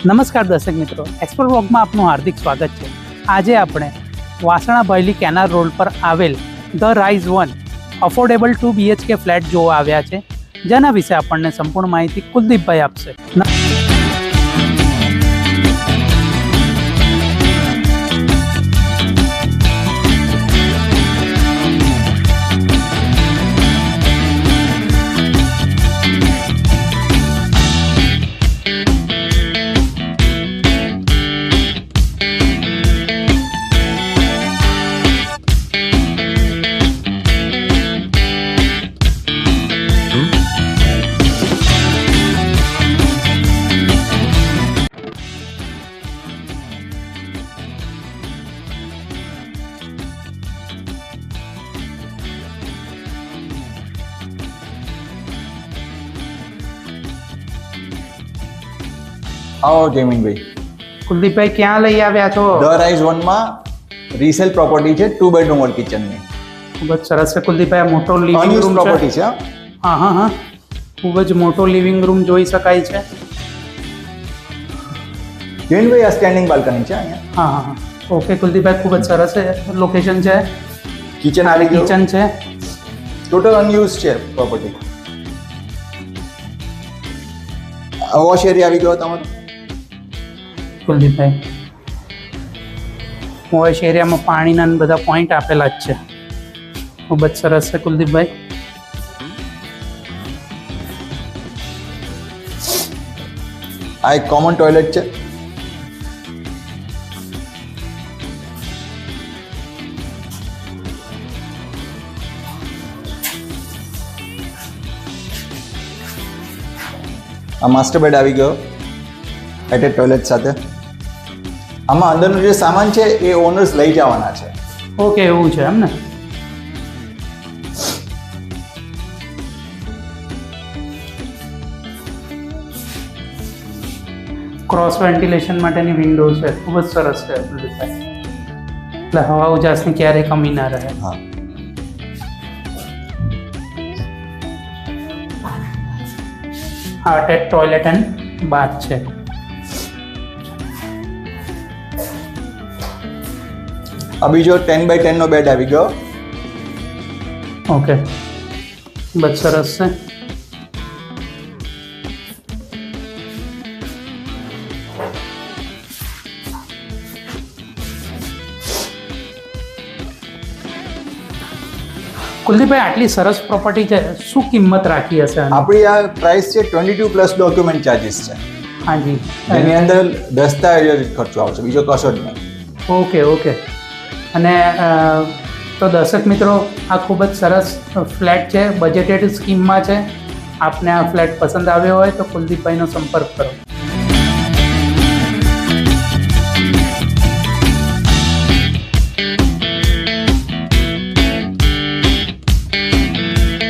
નમસ્કાર દર્શક મિત્રો, એક્સપ્લોર વ્લોગમાં આપનું હાર્દિક સ્વાગત છે. આજે આપણે વાસણા ભયલી કેનાલ રોડ પર આવેલ the rise 1 affordable 2 BHK flat જોવા આવ્યા છે, જેના વિશે આપણને સંપૂર્ણ માહિતી કુલદીપભાઈ આપશે. આવો જયમીનભાઈ. કુલદીપભાઈ ક્યાં લઈ આવ્યા છો? ધ રાઇઝ 1 માં રીસેલ પ્રોપર્ટી છે, 2 બેડરૂમ ઓર કિચનની. ખૂબ જ સરસ છે કુલદીપભાઈ. આ મોટો લિવિંગ રૂમ પ્રોપર્ટી છે. હા, ખૂબ જ મોટો લિવિંગ રૂમ જોઈ શકાય છે. જયમીનભાઈ, આ સ્ટેન્ડિંગ બાલ્કની છે અહીંયા. હા. ઓકે કુલદીપભાઈ, ખૂબ જ સરસ છે લોકેશન છે. કિચન આવી ગયું. કિચન છે. ટોટલ અનયુઝ છે પ્રોપર્ટી. વોશ એરિયા આવી ગયો તમારો. કુલદીપભાઈ, વોશ એરિયામાં પાણીના બધા પોઈન્ટ આપેલા જ છે. ખૂબ જ સરસ છે કુલદીપભાઈ. આ એક કોમન ટોયલેટ છે. આ માસ્ટર બેડ આવી ગયો એટેચ ટોયલેટ સાથે. આમાં અંદરનો જે સામાન છે એ ઓનર્સ લઈ જવાના છે. ઓકે, એવું છે એમ ને. ક્રોસ વેન્ટિલેશન માટેની વિન્ડો છે. ખૂબ જ સરસ છે કુલદીપભાઈ. એટલે હવા ઉજાસની ક્યારેય કમી ના રહે. હા. અટેચ ટોયલેટ એન્ડ બાથ છે. આ બીજો 10 બાય 10 નો બેડ આવી ગયો. ઓકે, બહુ સરસ છે. કુલદીપભાઈ, આટલી સરસ પ્રોપર્ટી છે, શું કિંમત રાખી હશે આની? આપણી આ પ્રાઇસ છે 22 પ્લસ ડોક્યુમેન્ટ ચાર્જીસ છે. હાજી, એની અંદર દસ્તાવેજ ખર્ચો આવશે, બીજો કશો જ નહીં. ઓકે. અને તો દર્શક મિત્રો, આ ખૂબ જ સરસ ફ્લેટ છે, બજેટેડ સ્કીમમાં છે. આપને આ ફ્લેટ પસંદ આવ્યો હોય તો કુલદીપભાઈનો સંપર્ક કરો.